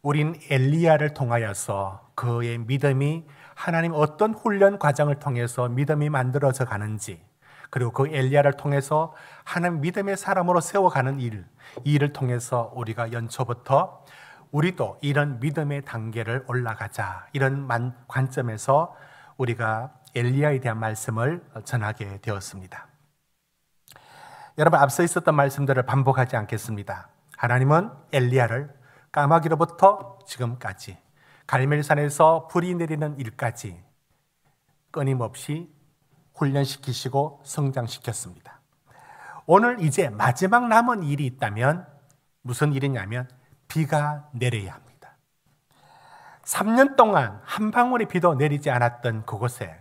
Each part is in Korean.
우린 엘리야를 통하여서 그의 믿음이 하나님 어떤 훈련 과정을 통해서 믿음이 만들어져 가는지, 그리고 그 엘리야를 통해서 하나님 믿음의 사람으로 세워가는 이 일을 통해서 우리가 연초부터 우리도 이런 믿음의 단계를 올라가자, 이런 관점에서 우리가 엘리야에 대한 말씀을 전하게 되었습니다. 여러분, 앞서 있었던 말씀들을 반복하지 않겠습니다. 하나님은 엘리야를 까마귀로부터 지금까지 갈멜산에서 불이 내리는 일까지 끊임없이 훈련시키시고 성장시켰습니다. 오늘 이제 마지막 남은 일이 있다면 무슨 일이냐면 비가 내려야 합니다. 3년 동안 한 방울의 비도 내리지 않았던 그곳에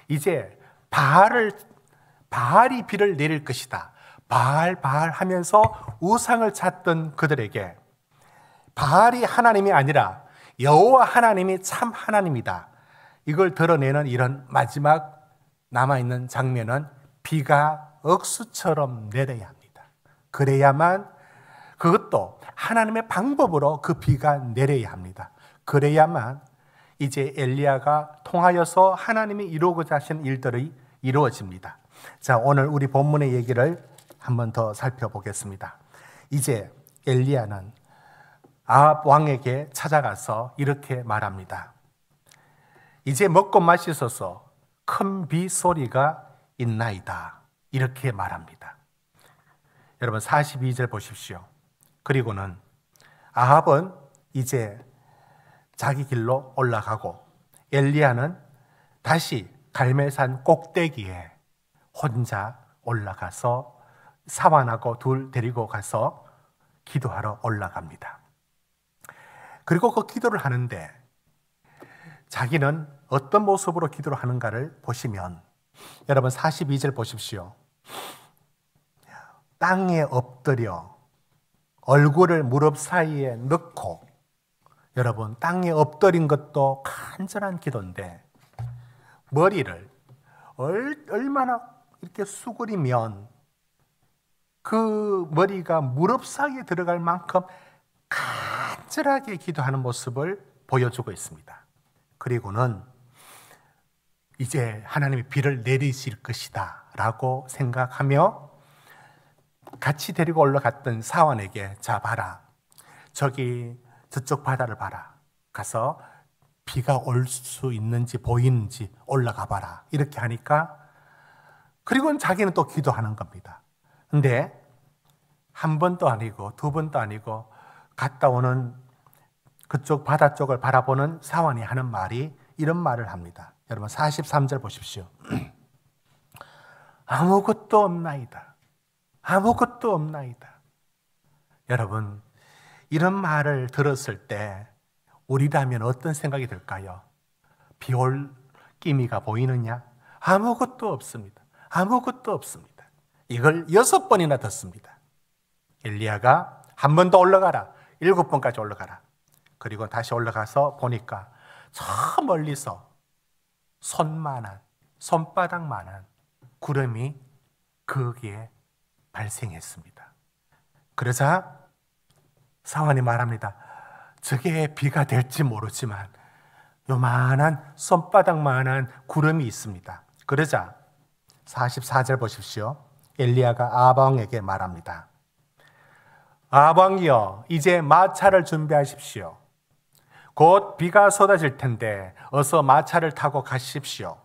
이제 바알이 비를 내릴 것이다. 바알 하면서 우상을 찾던 그들에게 바알이 하나님이 아니라 여호와 하나님이 참 하나님이다, 이걸 드러내는 이런 마지막 남아있는 장면은 비가 억수처럼 내려야 합니다. 그래야만, 그것도 하나님의 방법으로 그 비가 내려야 합니다. 그래야만 이제 엘리야가 통하여서 하나님이 이루고자 하신 일들이 이루어집니다. 자, 오늘 우리 본문의 얘기를 한번 더 살펴보겠습니다. 이제 엘리야는 아합 왕에게 찾아가서 이렇게 말합니다. 이제 먹고 마시소서, 큰 비 소리가 있나이다, 이렇게 말합니다. 여러분 42절 보십시오. 그리고는 아합은 이제 자기 길로 올라가고 엘리야는 다시 갈멜산 꼭대기에 혼자 올라가서 사환하고 둘 데리고 가서 기도하러 올라갑니다. 그리고 그 기도를 하는데 자기는 어떤 모습으로 기도를 하는가를 보시면, 여러분 42절 보십시오. 땅에 엎드려 얼굴을 무릎 사이에 넣고, 여러분 땅에 엎드린 것도 간절한 기도인데 머리를 얼마나 이렇게 수그리면 그 머리가 무릎 사이에 들어갈 만큼 간절하게 기도하는 모습을 보여주고 있습니다. 그리고는 이제 하나님이 비를 내리실 것이다 라고 생각하며 같이 데리고 올라갔던 사환에게, 자 봐라, 저쪽 바다를 봐라, 가서 비가 올 수 있는지 보이는지 올라가 봐라, 이렇게 하니까, 그리고는 자기는 또 기도하는 겁니다. 근데 한 번도 아니고 두 번도 아니고 갔다 오는 그쪽 바다 쪽을 바라보는 사환이 하는 말이 이런 말을 합니다. 여러분 43절 보십시오. 아무것도 없나이다. 아무것도 없나이다. 여러분, 이런 말을 들었을 때 우리라면 어떤 생각이 들까요? 비 올 기미가 보이느냐? 아무것도 없습니다. 아무것도 없습니다. 이걸 6번이나 듣습니다. 엘리야가 한 번 더 올라가라, 7번까지 올라가라. 그리고 다시 올라가서 보니까 저 멀리서 손바닥만한 구름이 거기에 발생했습니다. 그러자 사환이 말합니다. 저게 비가 될지 모르지만 요만한 손바닥만한 구름이 있습니다. 그러자 44절 보십시오. 엘리야가 아합 왕에게 말합니다. 아합 왕이여, 이제 마차를 준비하십시오. 곧 비가 쏟아질 텐데 어서 마차를 타고 가십시오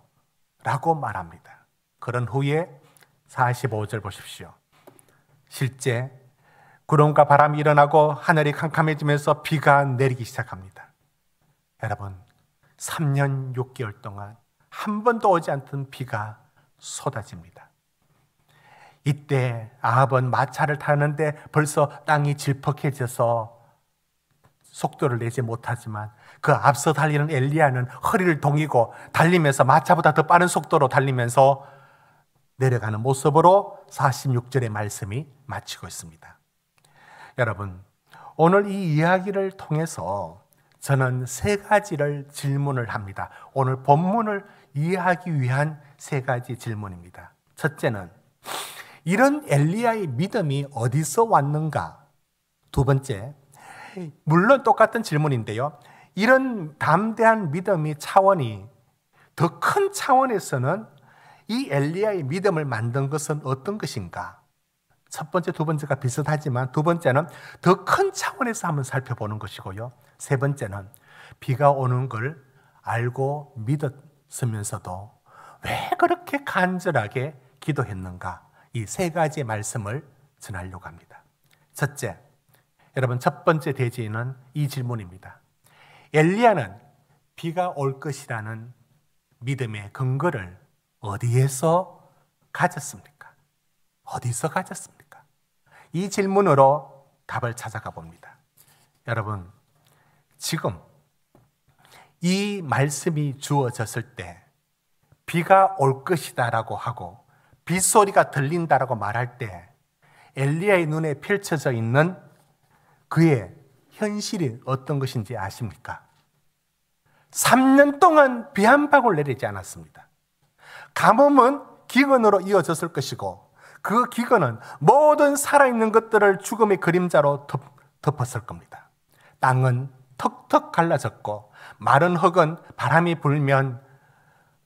라고 말합니다. 그런 후에 45절 보십시오. 실제 구름과 바람이 일어나고 하늘이 캄캄해지면서 비가 내리기 시작합니다. 여러분, 3년 6개월 동안 한 번도 오지 않던 비가 쏟아집니다. 이때 아합은 마차를 타는데 벌써 땅이 질퍽해져서 속도를 내지 못하지만 그 앞서 달리는 엘리야는 허리를 동이고 달리면서 마차보다 더 빠른 속도로 달리면서 내려가는 모습으로 46절의 말씀이 마치고 있습니다. 여러분, 오늘 이 이야기를 통해서 저는 3가지를 질문을 합니다. 오늘 본문을 이해하기 위한 3가지 질문입니다. 첫째는 이런 엘리야의 믿음이 어디서 왔는가? 두 번째, 물론 똑같은 질문인데요. 이런 담대한 믿음의 차원이 더 큰 차원에서는 이 엘리야의 믿음을 만든 것은 어떤 것인가? 첫 번째, 두 번째가 비슷하지만 두 번째는 더 큰 차원에서 한번 살펴보는 것이고요. 세 번째는 비가 오는 걸 알고 믿었으면서도 왜 그렇게 간절하게 기도했는가? 이 세 가지의 말씀을 전하려고 합니다. 첫째, 여러분 첫 번째 대지는 이 질문입니다. 엘리야는 비가 올 것이라는 믿음의 근거를 어디에서 가졌습니까? 어디서 가졌습니까? 이 질문으로 답을 찾아가 봅니다. 여러분, 지금 이 말씀이 주어졌을 때 비가 올 것이다라고 하고 빗소리가 들린다라고 말할 때 엘리야의 눈에 펼쳐져 있는 그의 현실이 어떤 것인지 아십니까? 3년 동안 비 한 방울 내리지 않았습니다. 가뭄은 기근으로 이어졌을 것이고 그 기근은 모든 살아있는 것들을 죽음의 그림자로 덮었을 겁니다. 땅은 턱턱 갈라졌고 마른 흙은 바람이 불면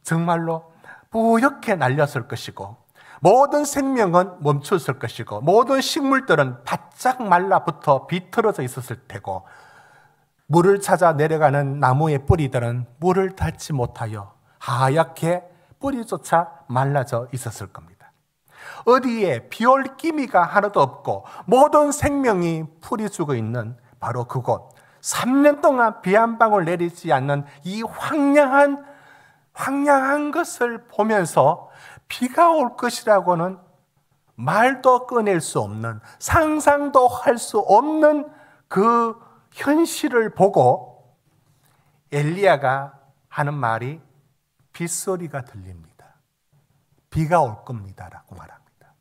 정말로 뿌옇게 날렸을 것이고 모든 생명은 멈췄을 것이고 모든 식물들은 바짝 말라붙어 비틀어져 있었을 테고 물을 찾아 내려가는 나무의 뿌리들은 물을 닿지 못하여 하얗게 뿌리조차 말라져 있었을 겁니다. 어디에 비올 기미가 하나도 없고 모든 생명이 풀이 죽어 있는 바로 그곳, 3년 동안 비 한 방울 내리지 않는 이 황량한 것을 보면서 비가 올 것이라고는 말도 꺼낼 수 없는, 상상도 할 수 없는 그 현실을 보고 엘리야가 하는 말이 빗소리가 들립니다. 비가 올 겁니다라고 말합니다.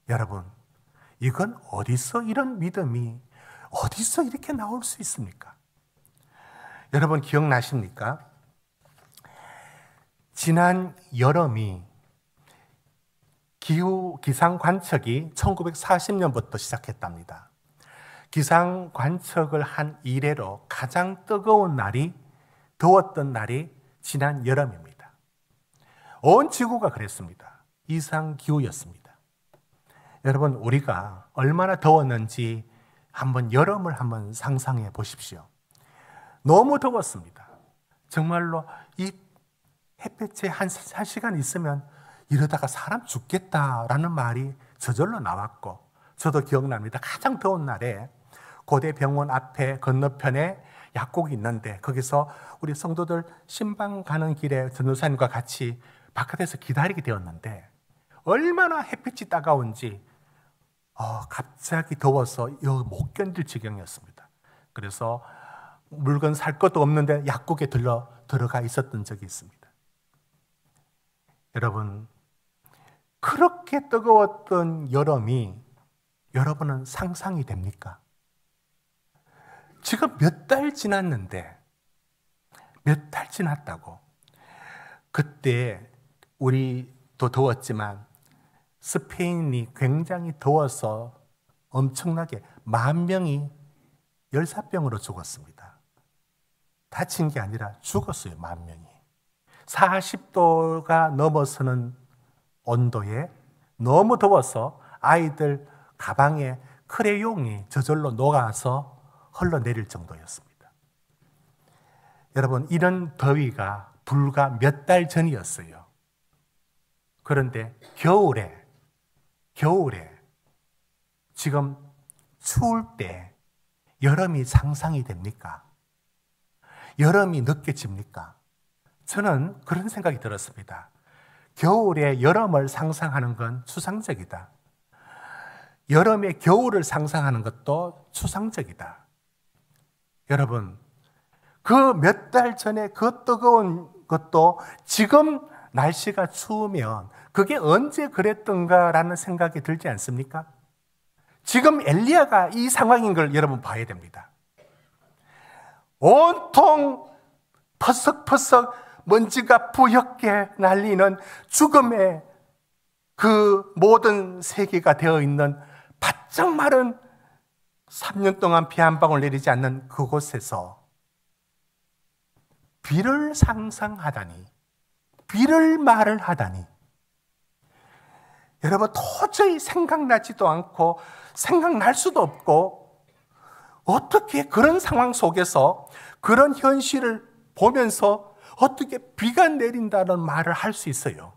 여러분, 이건 어디서 이런 믿음이 어디서 이렇게 나올 수 있습니까? 여러분 기억나십니까? 지난 여름이 기상 관측이 1940년부터 시작했답니다. 기상 관측을 한 이래로 가장 뜨거운 날이, 더웠던 날이 지난 여름입니다. 온 지구가 그랬습니다. 이상 기후였습니다. 여러분, 우리가 얼마나 더웠는지 여름을 한번 상상해 보십시오. 너무 더웠습니다. 정말로 이 햇볕에 한 시간 있으면 이러다가 사람 죽겠다라는 말이 저절로 나왔고, 저도 기억납니다. 가장 더운 날에 고대 병원 앞에 건너편에 약국이 있는데 거기서 우리 성도들 신방 가는 길에 전도사님과 같이 바깥에서 기다리게 되었는데 얼마나 햇빛이 따가운지 갑자기 더워서 못 견딜 지경이었습니다. 그래서 물건 살 것도 없는데 약국에 들어가 있었던 적이 있습니다. 여러분, 그렇게 뜨거웠던 여름이 여러분은 상상이 됩니까? 지금 몇 달 지났는데, 몇 달 지났다고. 그때 우리도 더웠지만 스페인이 굉장히 더워서 엄청나게 10,000명이 열사병으로 죽었습니다. 다친 게 아니라 죽었어요, 10,000명이. 40도가 넘어서는 온도에 너무 더워서 아이들 가방에 크레용이 저절로 녹아서 흘러내릴 정도였습니다. 여러분, 이런 더위가 불과 몇 달 전이었어요. 그런데 겨울에 지금 추울 때 여름이 상상이 됩니까? 여름이 느껴집니까? 저는 그런 생각이 들었습니다. 겨울에 여름을 상상하는 건 추상적이다. 여름에 겨울을 상상하는 것도 추상적이다. 여러분, 그 몇 달 전에 그 뜨거운 것도 지금 날씨가 추우면 그게 언제 그랬던가라는 생각이 들지 않습니까? 지금 엘리야가 이 상황인 걸 여러분 봐야 됩니다. 온통 퍼석퍼석 먼지가 뿌옇게 날리는 죽음의 그 모든 세계가 되어 있는 바짝 마른 3년 동안 비 한 방울 내리지 않는 그곳에서 비를 상상하다니, 비를 말을 하다니, 여러분 도저히 생각나지도 않고 생각날 수도 없고, 어떻게 그런 상황 속에서 그런 현실을 보면서 어떻게 비가 내린다는 말을 할 수 있어요?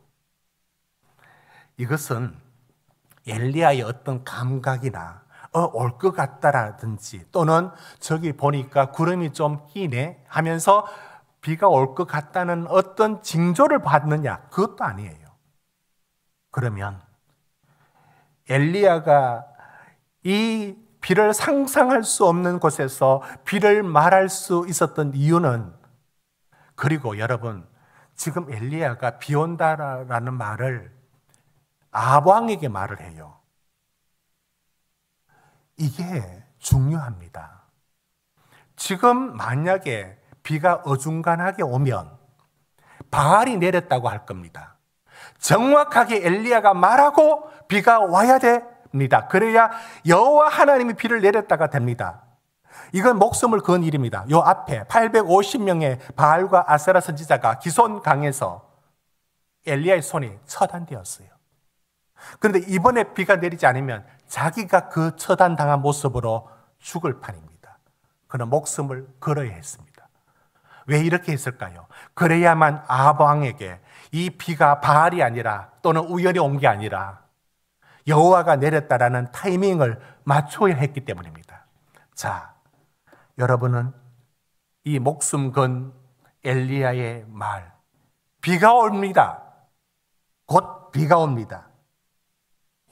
이것은 엘리야의 어떤 감각이나 올 것 같다라든지, 또는 저기 보니까 구름이 좀 끼네 하면서 비가 올 것 같다는 어떤 징조를 받느냐, 그것도 아니에요. 그러면 엘리야가 이 비를 상상할 수 없는 곳에서 비를 말할 수 있었던 이유는, 그리고 여러분, 지금 엘리야가 비 온다라는 말을 아합 왕에게 말을 해요. 이게 중요합니다. 지금 만약에 비가 어중간하게 오면 바알이 내렸다고 할 겁니다. 정확하게 엘리야가 말하고 비가 와야 됩니다. 그래야 여호와 하나님이 비를 내렸다가 됩니다. 이건 목숨을 건 일입니다. 요 앞에 850명의 바알과 아세라 선지자가 기손강에서 엘리야의 손이 처단되었어요. 그런데 이번에 비가 내리지 않으면 자기가 그 처단당한 모습으로 죽을 판입니다. 그는 목숨을 걸어야 했습니다. 왜 이렇게 했을까요? 그래야만 아합 왕에게 이 비가 바알이 아니라, 또는 우연히 온 게 아니라 여호와가 내렸다라는 타이밍을 맞춰야 했기 때문입니다. 자, 여러분은 이 목숨 건 엘리야의 말, 비가 옵니다. 곧 비가 옵니다.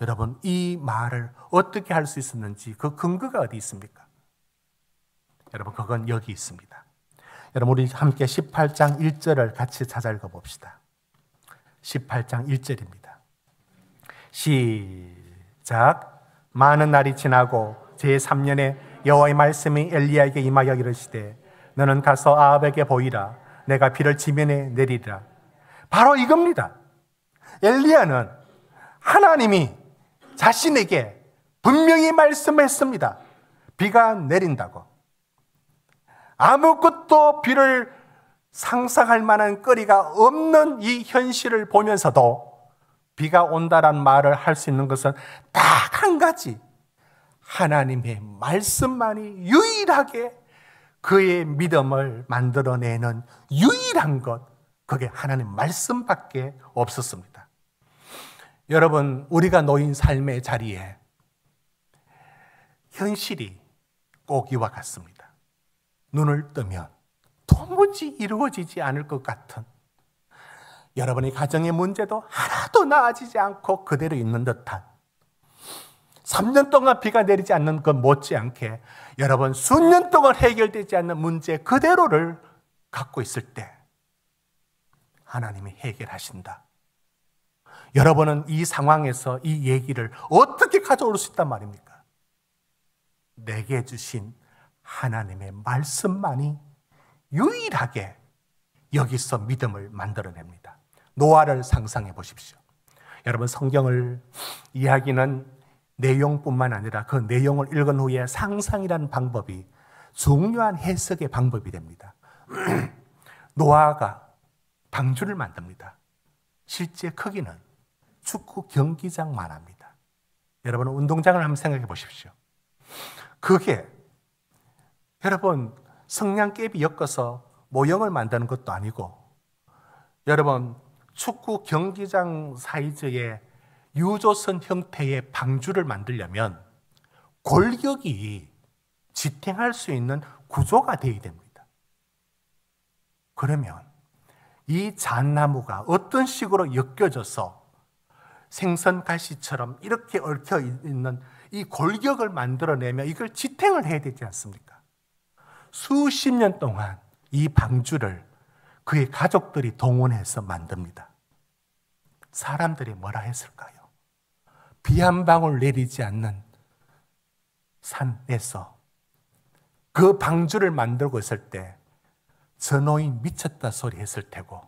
여러분, 이 말을 어떻게 할 수 있었는지 그 근거가 어디 있습니까? 여러분, 그건 여기 있습니다. 여러분, 우리 함께 18장 1절을 같이 찾아 읽어봅시다. 18장 1절입니다. 시작. 많은 날이 지나고 제3년에 여호와의 말씀이 엘리야에게 임하여 이르시되, 너는 가서 아합에게 보이라. 내가 비를 지면에 내리리라. 바로 이겁니다. 엘리야는 하나님이 자신에게 분명히 말씀했습니다. 비가 내린다고. 아무것도 비를 상상할 만한 거리가 없는 이 현실을 보면서도 비가 온다란 말을 할 수 있는 것은 딱 한 가지, 하나님의 말씀만이 유일하게 그의 믿음을 만들어내는 유일한 것, 그게 하나님 말씀밖에 없었습니다. 여러분, 우리가 놓인 삶의 자리에 현실이 꼭 이와 같습니다. 눈을 뜨면 도무지 이루어지지 않을 것 같은, 여러분의 가정의 문제도 하나도 나아지지 않고 그대로 있는 듯한, 3년 동안 비가 내리지 않는 것 못지않게 여러분 수년 동안 해결되지 않는 문제 그대로를 갖고 있을 때 하나님이 해결하신다. 여러분은 이 상황에서 이 얘기를 어떻게 가져올 수 있단 말입니까? 내게 주신 하나님의 말씀만이 유일하게 여기서 믿음을 만들어냅니다. 노아를 상상해 보십시오. 여러분, 성경을 이야기는 내용뿐만 아니라 그 내용을 읽은 후에 상상이라는 방법이 중요한 해석의 방법이 됩니다. 노아가 방주를 만듭니다. 실제 크기는 축구 경기장만 합니다. 여러분, 운동장을 한번 생각해 보십시오. 그게 여러분 성냥개비 엮어서 모형을 만드는 것도 아니고, 여러분 축구 경기장 사이즈의 유조선 형태의 방주를 만들려면 골격이 지탱할 수 있는 구조가 되어야 됩니다. 그러면 이 잣나무가 어떤 식으로 엮여져서 생선 가시처럼 이렇게 얽혀 있는 이 골격을 만들어내면 이걸 지탱을 해야 되지 않습니까? 수십 년 동안 이 방주를 그의 가족들이 동원해서 만듭니다. 사람들이 뭐라 했을까요? 비 한 방울 내리지 않는 산에서 그 방주를 만들고 있을 때 저 노인 미쳤다 소리 했을 테고,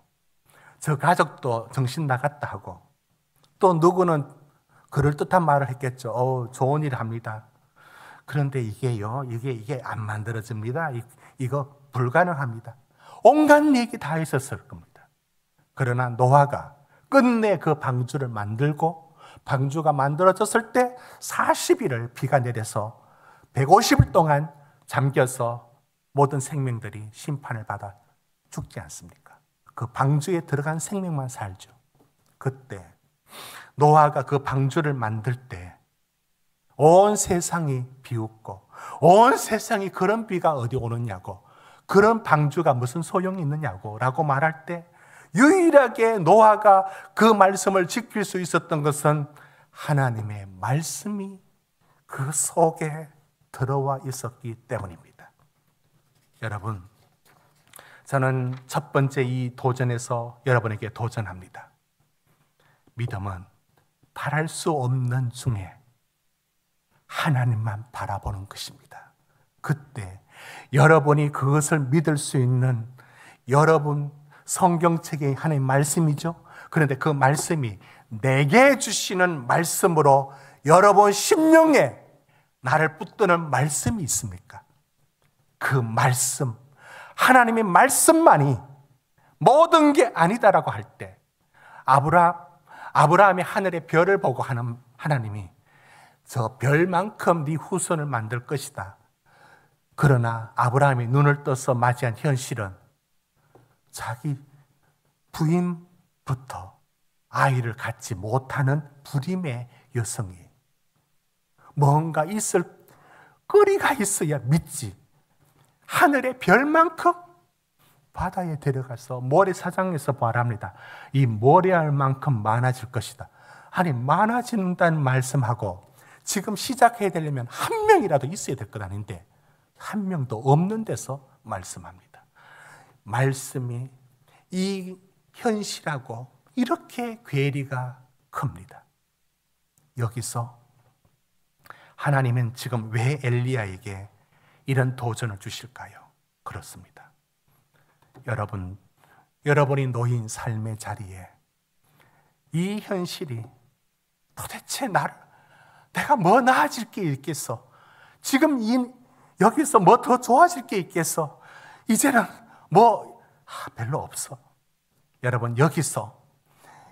저 가족도 정신 나갔다 하고, 또 누구는 그럴듯한 말을 했겠죠. 좋은 일 합니다. 그런데 이게 안 만들어집니다. 이거 불가능합니다. 온갖 얘기 다 있었을 겁니다. 그러나 노아가 끝내 그 방주를 만들고 방주가 만들어졌을 때 40일을 비가 내려서 150일 동안 잠겨서 모든 생명들이 심판을 받아 죽지 않습니까? 그 방주에 들어간 생명만 살죠. 그때 노아가 그 방주를 만들 때 온 세상이 비웃고 온 세상이 그런 비가 어디 오느냐고, 그런 방주가 무슨 소용이 있느냐고 라고 말할 때 유일하게 노아가 그 말씀을 지킬 수 있었던 것은 하나님의 말씀이 그 속에 들어와 있었기 때문입니다. 여러분, 저는 첫 번째 이 도전에서 여러분에게 도전합니다. 믿음은 바랄 수 없는 중에 하나님만 바라보는 것입니다. 그때 여러분이 그것을 믿을 수 있는, 여러분 성경책의 하나님의 말씀이죠. 그런데 그 말씀이 내게 주시는 말씀으로 여러분 심령에 나를 붙드는 말씀이 있습니까? 그 말씀, 하나님의 말씀만이 모든 게 아니다라고 할 때 아브라함이 하늘의 별을 보고 하나님이 저 별만큼 네 후손을 만들 것이다. 그러나 아브라함이 눈을 떠서 맞이한 현실은 자기 부인부터 아이를 갖지 못하는 불임의 여성이 뭔가 있을 거리가 있어야 믿지. 하늘의 별만큼 바다에 데려가서 모래사장에서 말합니다. 이 모래알만큼 많아질 것이다. 아니, 많아진다는 말씀하고 지금 시작해야 되려면 한 명이라도 있어야 될 것 아닌데 한 명도 없는 데서 말씀합니다. 말씀이 이 현실하고 이렇게 괴리가 큽니다. 여기서 하나님은 지금 왜 엘리야에게 이런 도전을 주실까요? 그렇습니다. 여러분이 놓인 삶의 자리에 이 현실이 도대체 내가 뭐 나아질 게 있겠어? 지금 여기서 뭐 더 좋아질 게 있겠어? 이제는 별로 없어. 여러분, 여기서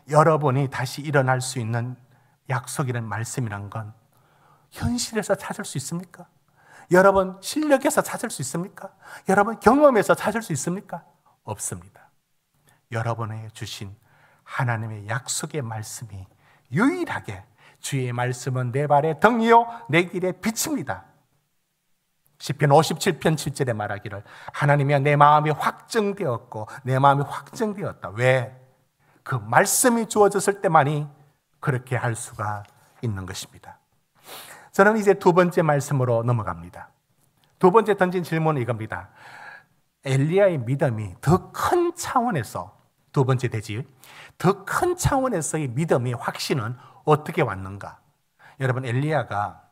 여러분이 다시 일어날 수 있는 약속이라는 말씀이란 건 현실에서 찾을 수 있습니까? 여러분 실력에서 찾을 수 있습니까? 여러분 경험에서 찾을 수 있습니까? 없습니다. 여러분에게 주신 하나님의 약속의 말씀이 유일하게 주의 말씀은 내 발의 등이요 내 길의 빛입니다. 시편 57편 7절에 말하기를 하나님이여 내 마음이 확증되었고 내 마음이 확증되었다. 왜? 그 말씀이 주어졌을 때만이 그렇게 할 수가 있는 것입니다. 저는 이제 두 번째 말씀으로 넘어갑니다. 두 번째 던진 질문은 이겁니다. 엘리야의 믿음이 더 큰 차원에서, 두 번째 대지, 더 큰 차원에서의 믿음의 확신은 어떻게 왔는가? 여러분, 엘리야가,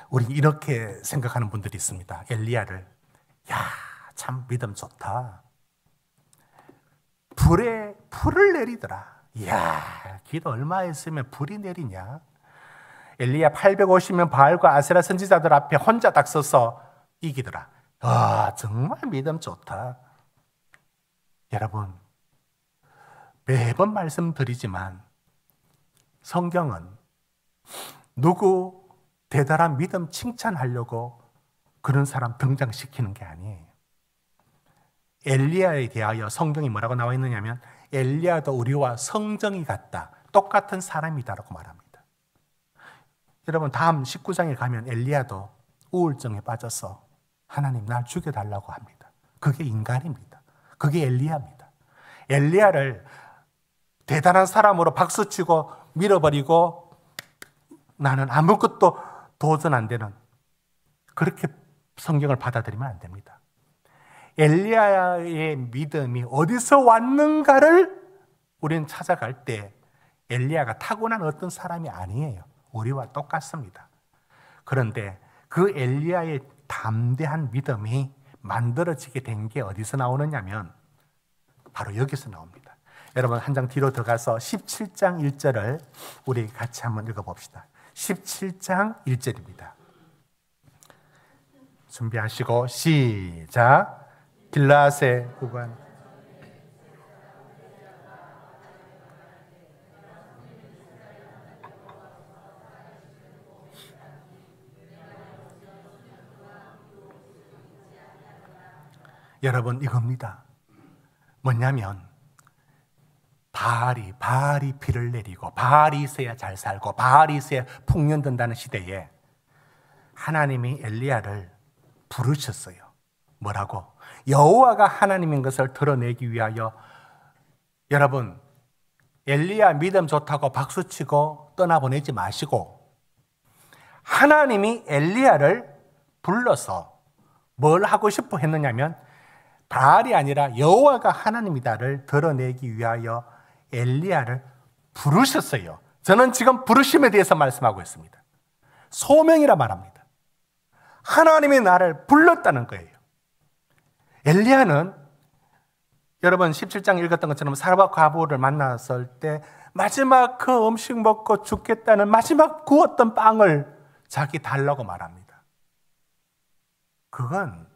우리 이렇게 생각하는 분들이 있습니다. 엘리야를, 참 믿음 좋다. 불을 내리더라. 기도 얼마 했으면 불이 내리냐? 엘리야 850명 바알과 아세라 선지자들 앞에 혼자 딱 서서 이기더라. 정말 믿음 좋다. 여러분, 매번 말씀드리지만 성경은 누구 대단한 믿음 칭찬하려고 그런 사람 등장시키는 게 아니에요. 엘리야에 대하여 성경이 뭐라고 나와 있느냐면 엘리야도 우리와 성정이 같다. 똑같은 사람이다라고 말합니다. 여러분, 다음 19장에 가면 엘리야도 우울증에 빠져서 하나님 날 죽여달라고 합니다. 그게 인간입니다. 그게 엘리야입니다. 엘리야를 대단한 사람으로 박수치고 밀어버리고 나는 아무것도 도전 안 되는, 그렇게 성경을 받아들이면 안 됩니다. 엘리야의 믿음이 어디서 왔는가를 우리는 찾아갈 때 엘리야가 타고난 어떤 사람이 아니에요. 우리와 똑같습니다. 그런데 그 엘리야의 담대한 믿음이 만들어지게 된 게 어디서 나오느냐면 바로 여기서 나옵니다. 여러분, 한 장 뒤로 들어가서 17장 1절을 우리 같이 한번 읽어봅시다. 17장 1절입니다. 준비하시고 시작. 길라세 구간. 여러분 이겁니다. 뭐냐면 바알이 비를 내리고 바알이 있어야 잘 살고 바알이 있어야 풍년든다는 시대에 하나님이 엘리야를 부르셨어요. 뭐라고? 여호와가 하나님인 것을 드러내기 위하여. 여러분 엘리야 믿음 좋다고 박수치고 떠나보내지 마시고 하나님이 엘리야를 불러서 뭘 하고 싶어 했느냐면 바알이 아니라 여호와가 하나님이다를 드러내기 위하여 엘리야를 부르셨어요. 저는 지금 부르심에 대해서 말씀하고 있습니다. 소명이라 말합니다. 하나님이 나를 불렀다는 거예요. 엘리야는 여러분 17장 읽었던 것처럼 사르밧 과부를 만났을 때 마지막 그 음식 먹고 죽겠다는 마지막 구웠던 빵을 자기 달라고 말합니다. 그건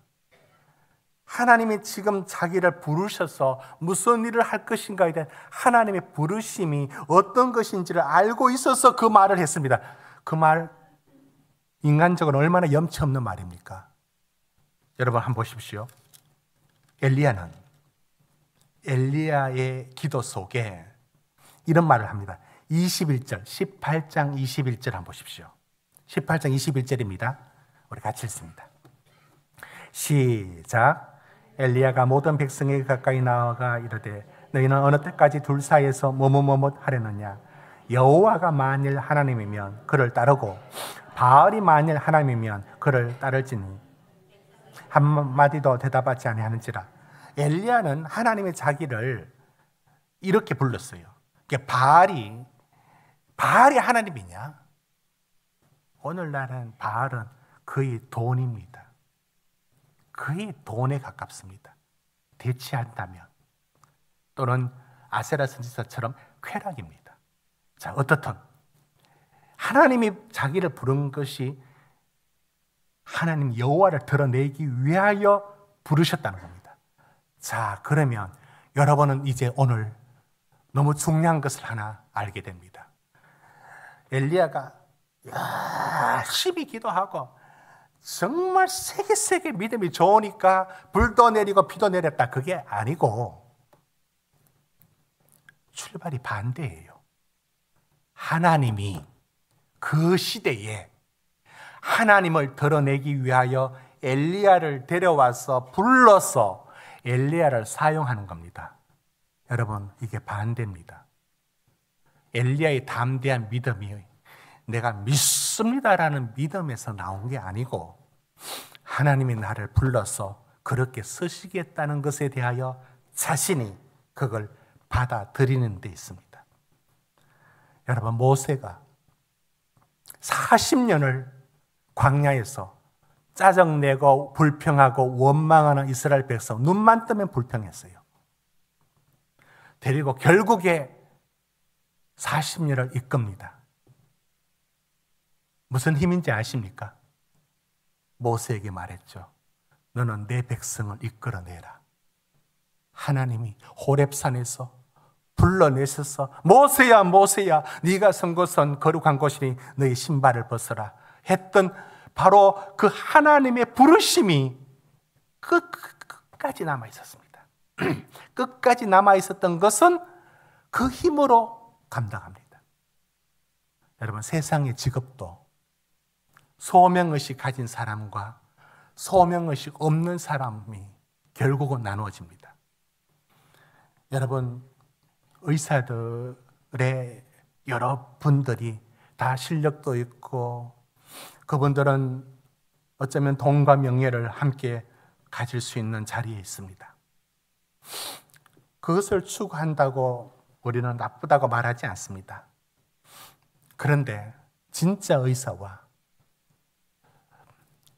하나님이 지금 자기를 부르셔서 무슨 일을 할 것인가에 대한 하나님의 부르심이 어떤 것인지를 알고 있어서 그 말을 했습니다. 그 말 인간적으로 얼마나 염치 없는 말입니까? 여러분 한번 보십시오. 엘리야는 엘리야의 기도 속에 이런 말을 합니다. 21절, 18장 21절 한번 보십시오. 18장 21절입니다. 우리 같이 읽습니다. 시작. 엘리야가 모든 백성에게 가까이 나아가 이르되 너희는 어느 때까지 둘 사이에서 뭐뭐뭐뭐 하려느냐. 여호와가 만일 하나님이면 그를 따르고 바알이 만일 하나님이면 그를 따를지니 한마디도 대답하지 아니하는지라. 엘리야는 하나님의 자기를 이렇게 불렀어요. 바알이 하나님이냐? 오늘날은 바알은 거의 돈입니다. 거의 돈에 가깝습니다. 대치한다면 또는 아세라 선지자처럼 쾌락입니다. 자, 어떻든 하나님이 자기를 부른 것이 하나님 여호와를 드러내기 위하여 부르셨다는 겁니다. 자, 그러면 여러분은 이제 오늘 너무 중요한 것을 하나 알게 됩니다. 엘리야가 열심히 기도하고 정말 세게 믿음이 좋으니까 불도 내리고 비도 내렸다. 그게 아니고 출발이 반대예요. 하나님이 그 시대에 하나님을 드러내기 위하여 엘리야를 데려와서 불러서 엘리야를 사용하는 겁니다. 여러분 이게 반대입니다. 엘리야의 담대한 믿음이 내가 믿습니다라는 믿음에서 나온 게 아니고 하나님이 나를 불러서 그렇게 쓰시겠다는 것에 대하여 자신이 그걸 받아들이는 데 있습니다. 여러분 모세가 40년을 광야에서 짜증내고 불평하고 원망하는 이스라엘 백성 눈만 뜨면 불평했어요. 데리고 결국에 40년을 이끕니다. 무슨 힘인지 아십니까? 모세에게 말했죠. 너는 내 백성을 이끌어내라. 하나님이 호렙산에서 불러내셔서 모세야 네가 선 곳은 거룩한 곳이니 너의 신발을 벗어라 했던 바로 그 하나님의 부르심이 끝까지 남아 있었습니다. 끝까지 남아 있었던 것은 그 힘으로 감당합니다. 여러분 세상의 직업도 소명의식 가진 사람과 소명의식 없는 사람이 결국은 나누어집니다. 여러분 의사들의 여러분들이 다 실력도 있고 그분들은 어쩌면 돈과 명예를 함께 가질 수 있는 자리에 있습니다. 그것을 추구한다고 우리는 나쁘다고 말하지 않습니다. 그런데 진짜 의사와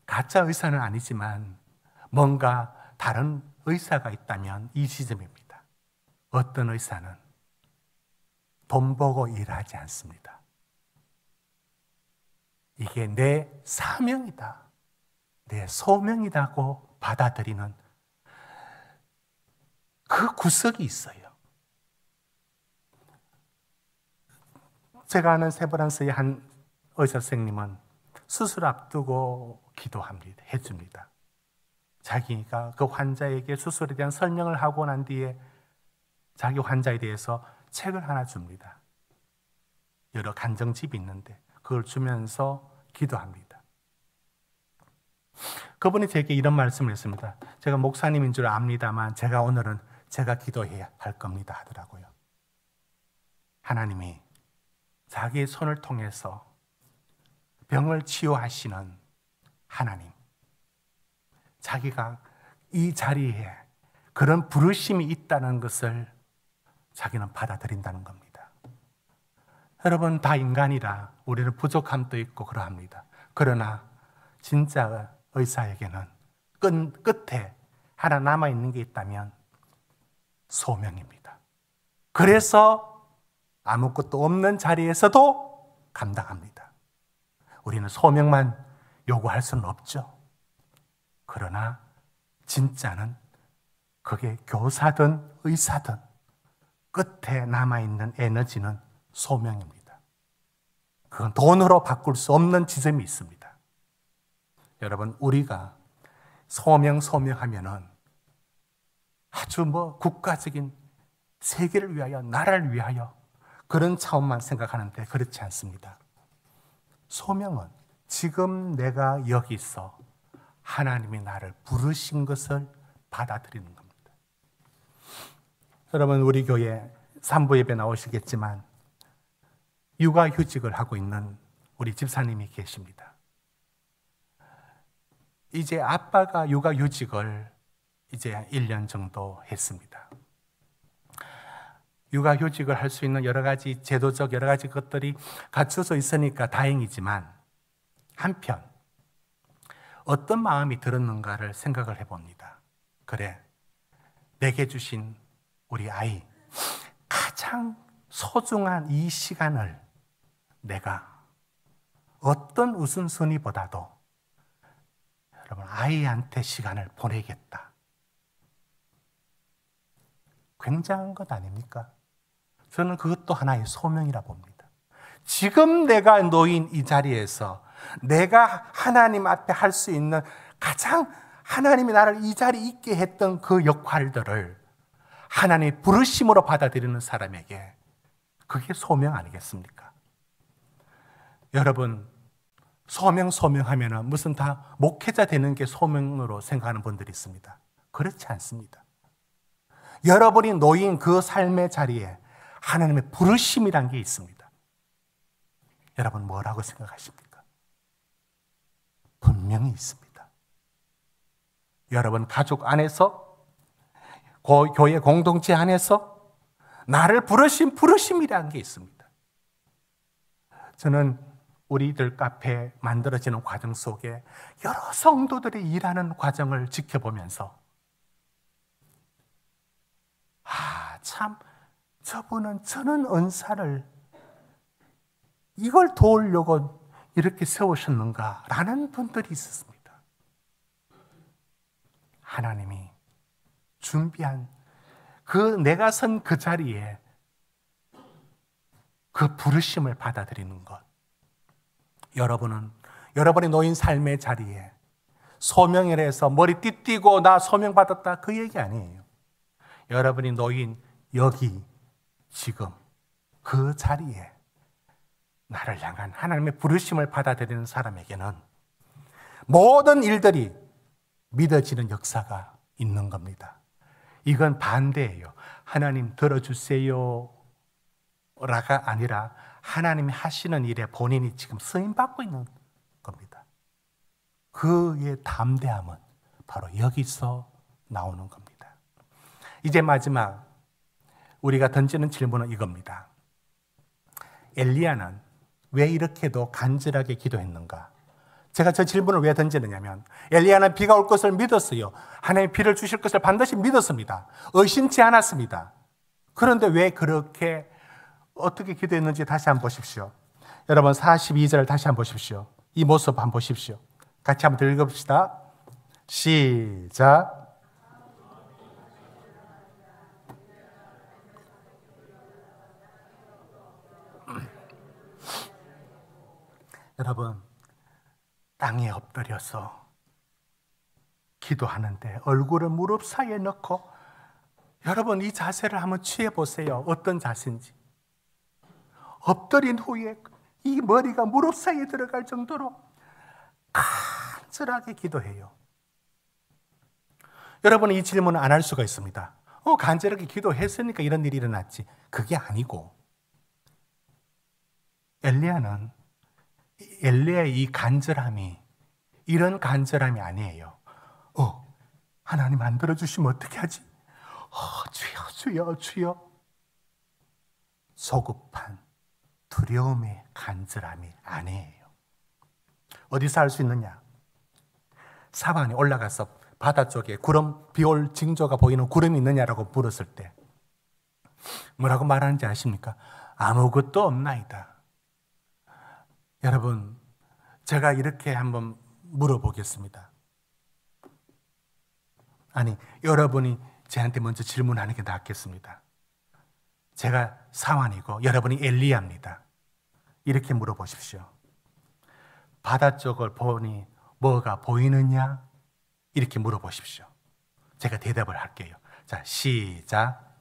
가짜 의사는 아니지만 뭔가 다른 의사가 있다면 이 지점입니다. 어떤 의사는 돈 보고 일하지 않습니다. 이게 내 사명이다. 내 소명이라고 받아들이는 그 구석이 있어요. 제가 아는 세브란스의 한 의사 선생님은 수술 앞두고 기도합니다. 해줍니다. 자기가 그 환자에게 수술에 대한 설명을 하고 난 뒤에 자기 환자에 대해서 책을 하나 줍니다. 여러 간정집이 있는데 그걸 주면서 기도합니다. 그분이 제게 이런 말씀을 했습니다. 제가 목사님인 줄 압니다만 제가 오늘은 제가 기도해야 할 겁니다 하더라고요. 하나님이 자기의 손을 통해서 병을 치유하시는 하나님, 자기가 이 자리에 그런 부르심이 있다는 것을 자기는 받아들인다는 겁니다. 여러분, 다 인간이라 우리는 부족함도 있고 그러합니다. 그러나 진짜 의사에게는 끝에 하나 남아있는 게 있다면 소명입니다. 그래서 아무것도 없는 자리에서도 감당합니다. 우리는 소명만 요구할 수는 없죠. 그러나 진짜는 그게 교사든 의사든 끝에 남아있는 에너지는 소명입니다. 그건 돈으로 바꿀 수 없는 지점이 있습니다. 여러분, 우리가 소명하면은 아주 국가적인 세계를 위하여, 나라를 위하여 그런 차원만 생각하는데 그렇지 않습니다. 소명은 지금 내가 여기서 하나님이 나를 부르신 것을 받아들이는 겁니다. 여러분, 우리 교회 산부 예배 나오시겠지만 육아휴직을 하고 있는 우리 집사님이 계십니다. 이제 아빠가 육아휴직을 이제 1년 정도 했습니다. 육아휴직을 할 수 있는 여러 가지 제도적 여러 가지 것들이 갖춰져 있으니까 다행이지만 한편 어떤 마음이 들었는가를 생각을 해봅니다. 그래, 내게 주신 우리 아이, 가장 소중한 이 시간을 내가 어떤 우선순위보다도 여러분, 아이한테 시간을 보내겠다. 굉장한 것 아닙니까? 저는 그것도 하나의 소명이라 봅니다. 지금 내가 놓인 이 자리에서 내가 하나님 앞에 할 수 있는 가장 하나님이 나를 이 자리에 있게 했던 그 역할들을 하나님의 부르심으로 받아들이는 사람에게 그게 소명 아니겠습니까? 여러분, 소명하면은 무슨 다 목회자 되는 게 소명으로 생각하는 분들이 있습니다. 그렇지 않습니다. 여러분이 놓인 그 삶의 자리에 하나님의 부르심이란 게 있습니다. 여러분, 뭐라고 생각하십니까? 분명히 있습니다. 여러분 가족 안에서, 교회 공동체 안에서 나를 부르신 부르심이란 게 있습니다. 저는 우리들 카페 만들어지는 과정 속에 여러 성도들이 일하는 과정을 지켜보면서 참 저분은 저는 은사를 이걸 도우려고 이렇게 세우셨는가라는 분들이 있었습니다. 하나님이 준비한 내가 선 그 자리에 그 부르심을 받아들이는 것. 여러분이 놓인 삶의 자리에 소명을 해서 머리 띠띠고 나 소명 받았다 그 얘기 아니에요. 여러분이 놓인 여기 지금 그 자리에 나를 향한 하나님의 부르심을 받아들이는 사람에게는 모든 일들이 믿어지는 역사가 있는 겁니다. 이건 반대예요. 하나님 들어주세요 라가 아니라 하나님이 하시는 일에 본인이 지금 쓰임받고 있는 겁니다. 그의 담대함은 바로 여기서 나오는 겁니다. 이제 마지막 우리가 던지는 질문은 이겁니다. 엘리야는 왜 이렇게도 간절하게 기도했는가? 제가 저 질문을 왜 던지느냐면 엘리야는 비가 올 것을 믿었어요. 하나님이 비를 주실 것을 반드시 믿었습니다. 의심치 않았습니다. 그런데 왜 그렇게 어떻게 기도했는지 다시 한번 보십시오. 여러분 42절 다시 한번 보십시오. 이 모습 한번 보십시오. 같이 한번 읽어봅시다. 시작. 여러분, 땅에 엎드려서 기도하는데 얼굴을 무릎 사이에 넣고, 여러분 이 자세를 한번 취해 보세요. 어떤 자세인지. 엎드린 후에 이 머리가 무릎 사이에 들어갈 정도로 간절하게 기도해요. 여러분은 이 질문을 안 할 수가 있습니다. 간절하게 기도했으니까 이런 일이 일어났지. 그게 아니고, 엘리야의 이 간절함이 이런 간절함이 아니에요. 하나님 안 들어주시면 어떻게 하지? 주여, 주여, 주여. 소급한 두려움의 간절함이 아니에요. 어디서 알 수 있느냐? 사방에 올라가서 바다 쪽에 구름, 비올 징조가 보이는 구름이 있느냐라고 물었을 때 뭐라고 말하는지 아십니까? 아무것도 없나이다. 여러분, 제가 이렇게 한번 물어보겠습니다. 아니, 여러분이 저한테 먼저 질문하는 게 낫겠습니다. 제가 사환이고 여러분이 엘리야입니다. 이렇게 물어보십시오. 바다 쪽을 보니 뭐가 보이느냐? 이렇게 물어보십시오. 제가 대답을 할게요. 자, 시작.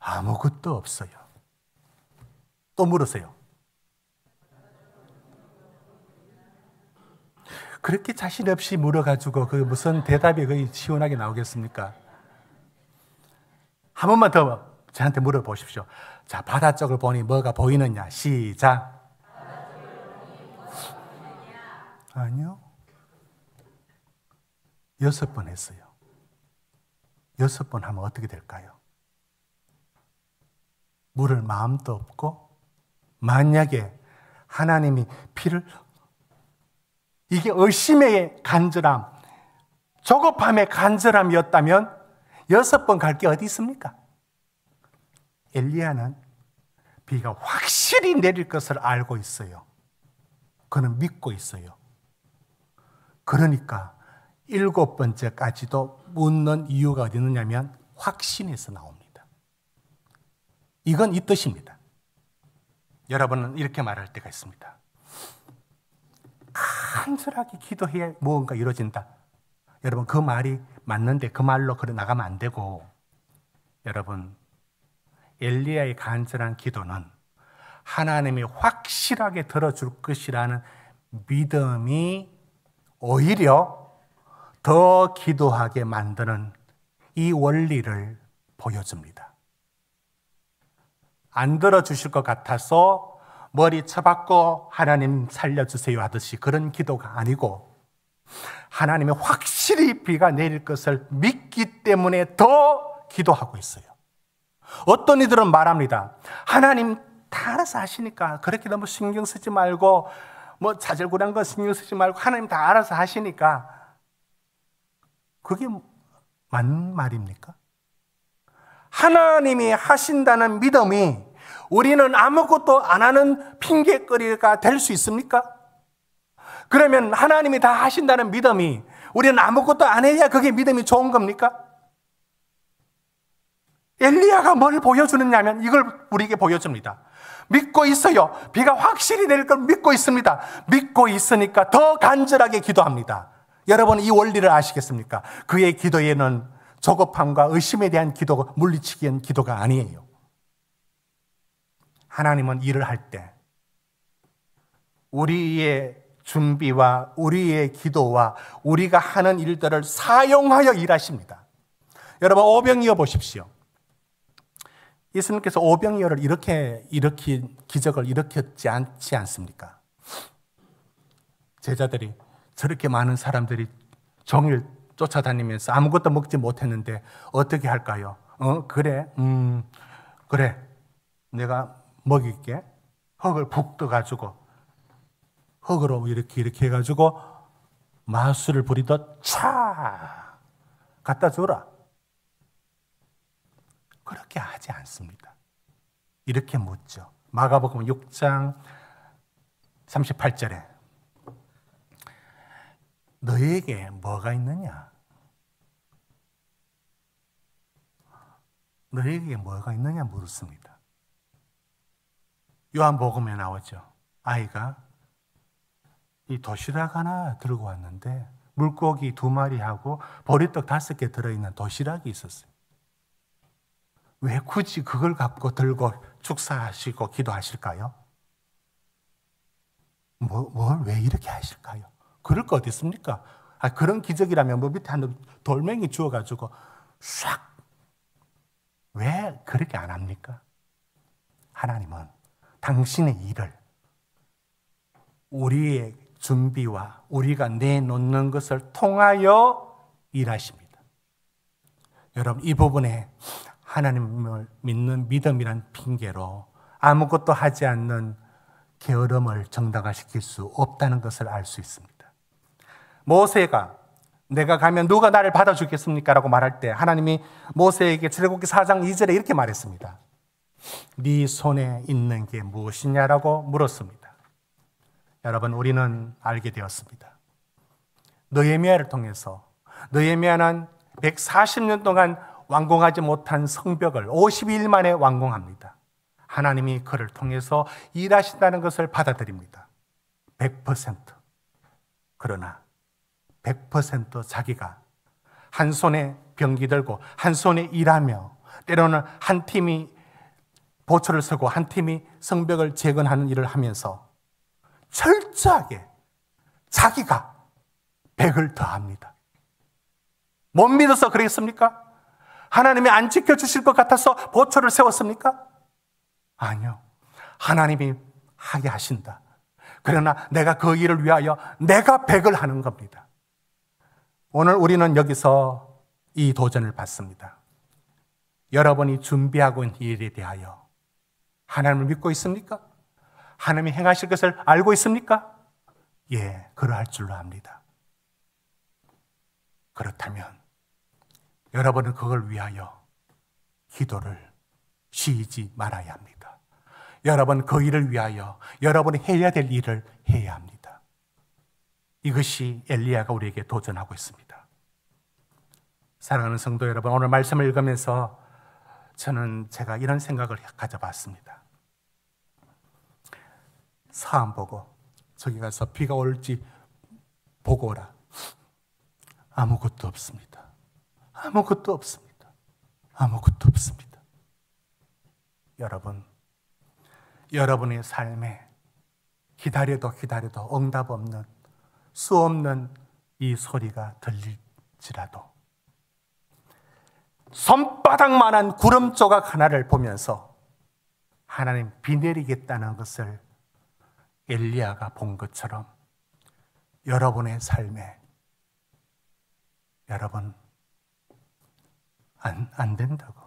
아무것도 없어요. 또 물으세요. 그렇게 자신 없이 물어가지고 그 무슨 대답이 거의 시원하게 나오겠습니까? 한 번만 더 저한테 물어보십시오. 자, 바다 쪽을 보니 뭐가 보이느냐? 시작. 아니요. 6번 했어요. 6번 하면 어떻게 될까요? 물을 마음도 없고, 만약에 하나님이 피를, 이게 의심의 간절함, 조급함의 간절함이었다면 6번 갈 게 어디 있습니까? 엘리야는 비가 확실히 내릴 것을 알고 있어요. 그는 믿고 있어요. 그러니까 7번째까지도 묻는 이유가 어디 있느냐면 확신에서 나옵니다. 이건 이 뜻입니다. 여러분은 이렇게 말할 때가 있습니다. 간절하게 기도해야 무언가 이루어진다. 여러분, 그 말이 맞는데 그 말로 그래 나가면 안 되고, 여러분, 엘리야의 간절한 기도는 하나님이 확실하게 들어줄 것이라는 믿음이 오히려 더 기도하게 만드는 이 원리를 보여줍니다. 안 들어주실 것 같아서 머리 쳐박고 하나님 살려주세요 하듯이 그런 기도가 아니고, 하나님이 확실히 비가 내릴 것을 믿기 때문에 더 기도하고 있어요. 어떤 이들은 말합니다. 하나님 다 알아서 하시니까 그렇게 너무 신경 쓰지 말고, 뭐 자잘구레한 거 신경 쓰지 말고 하나님 다 알아서 하시니까. 그게 맞는 말입니까? 하나님이 하신다는 믿음이 우리는 아무것도 안 하는 핑계거리가 될 수 있습니까? 그러면 하나님이 다 하신다는 믿음이 우리는 아무것도 안 해야 그게 믿음이 좋은 겁니까? 엘리야가 뭘 보여주느냐면 이걸 우리에게 보여줍니다. 믿고 있어요. 비가 확실히 내릴 걸 믿고 있습니다. 믿고 있으니까 더 간절하게 기도합니다. 여러분, 이 원리를 아시겠습니까? 그의 기도에는 조급함과 의심에 대한 기도가 물리치기 위한 기도가 아니에요. 하나님은 일을 할 때 우리의 준비와 우리의 기도와 우리가 하는 일들을 사용하여 일하십니다. 여러분, 오병이어 보십시오. 예수님께서 오병이어를 이렇게 기적을 일으켰지 않지 않습니까? 제자들이 저렇게 많은 사람들이 종일 쫓아다니면서 아무것도 먹지 못했는데 어떻게 할까요? 그래, 내가 먹일게. 흙을 푹 떠가지고 흙으로 이렇게 해가지고 마술을 부리듯 차 갖다 줘라. 그렇게 하지 않습니다. 이렇게 묻죠. 마가복음 6장 38절에 너희에게 뭐가 있느냐? 너희에게 뭐가 있느냐 물었습니다. 요한복음에 나오죠. 아이가 이 도시락 하나 들고 왔는데 물고기 2마리하고 보리떡 5개 들어있는 도시락이 있었어요. 왜 굳이 그걸 갖고 들고 축사하시고 기도하실까요? 뭘 왜 이렇게 하실까요? 그럴 거 어디 있습니까? 그런 기적이라면 밑에 한 돌멩이 주워가지고 싹! 왜 그렇게 안 합니까? 하나님은 당신의 일을 우리의 준비와 우리가 내놓는 것을 통하여 일하십니다. 여러분, 이 부분에 하나님을 믿는 믿음이란 핑계로 아무것도 하지 않는 게으름을 정당화시킬 수 없다는 것을 알 수 있습니다. 모세가 내가 가면 누가 나를 받아주겠습니까? 라고 말할 때 하나님이 모세에게 출애굽기 4장 2절에 이렇게 말했습니다. 네 손에 있는 게 무엇이냐라고 물었습니다. 여러분, 우리는 알게 되었습니다. 느헤미야를 통해서 느헤미야는 140년 동안 완공하지 못한 성벽을 52일 만에 완공합니다. 하나님이 그를 통해서 일하신다는 것을 받아들입니다. 100%. 그러나 100% 자기가 한 손에 병기 들고 한 손에 일하며 때로는 한 팀이 보초를 서고 한 팀이 성벽을 재건하는 일을 하면서 철저하게 자기가 100을 더합니다. 못 믿어서 그랬습니까? 하나님이 안 지켜주실 것 같아서 보초를 세웠습니까? 아니요. 하나님이 하게 하신다. 그러나 내가 그 일을 위하여 내가 100을 하는 겁니다. 오늘 우리는 여기서 이 도전을 받습니다. 여러분이 준비하고 있는 일에 대하여 하나님을 믿고 있습니까? 하나님이 행하실 것을 알고 있습니까? 예, 그러할 줄로 압니다. 그렇다면 여러분은 그걸 위하여 기도를 쉬지 말아야 합니다. 여러분 그 일을 위하여 여러분이 해야 될 일을 해야 합니다. 이것이 엘리야가 우리에게 도전하고 있습니다. 사랑하는 성도 여러분, 오늘 말씀을 읽으면서 제가 이런 생각을 가져봤습니다. 사암 보고 저기 가서 비가 올지 보고 오라. 아무것도 없습니다. 아무것도 없습니다. 아무것도 없습니다. 여러분, 여러분의 삶에 기다려도 응답 없는 수 없는 이 소리가 들릴지라도 손바닥만한 구름 조각 하나를 보면서 하나님 비 내리겠다는 것을 엘리야가 본 것처럼 여러분의 삶에 여러분 안 된다고.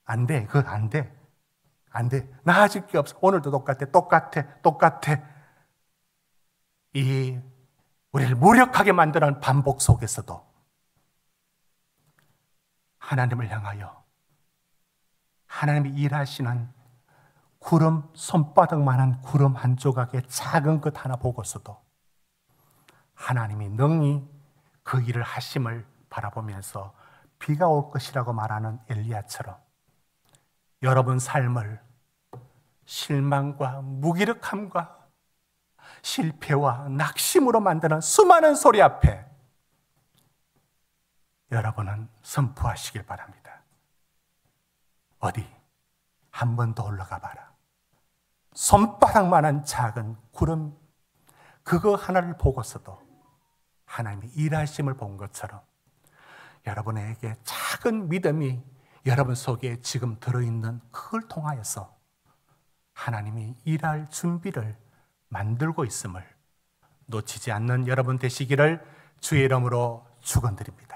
안 돼. 그건 안 돼. 안 돼. 나아질 게 없어. 오늘도 똑같아. 이 우리를 무력하게 만드는 반복 속에서도 하나님을 향하여 하나님이 일하시는 구름, 손바닥만한 구름 한 조각의 작은 것 하나 보고서도 하나님이 능히 그 일을 하심을 바라보면서 비가 올 것이라고 말하는 엘리야처럼 여러분 삶을 실망과 무기력함과 실패와 낙심으로 만드는 수많은 소리 앞에 여러분은 선포하시길 바랍니다. 어디 한 번 더 올라가 봐라. 손바닥만한 작은 구름 그거 하나를 보고서도 하나님이 일하심을 본 것처럼 여러분에게 작은 믿음이 여러분 속에 지금 들어있는 그걸 통하여서 하나님이 일할 준비를 만들고 있음을 놓치지 않는 여러분 되시기를 주의 이름으로 축원드립니다.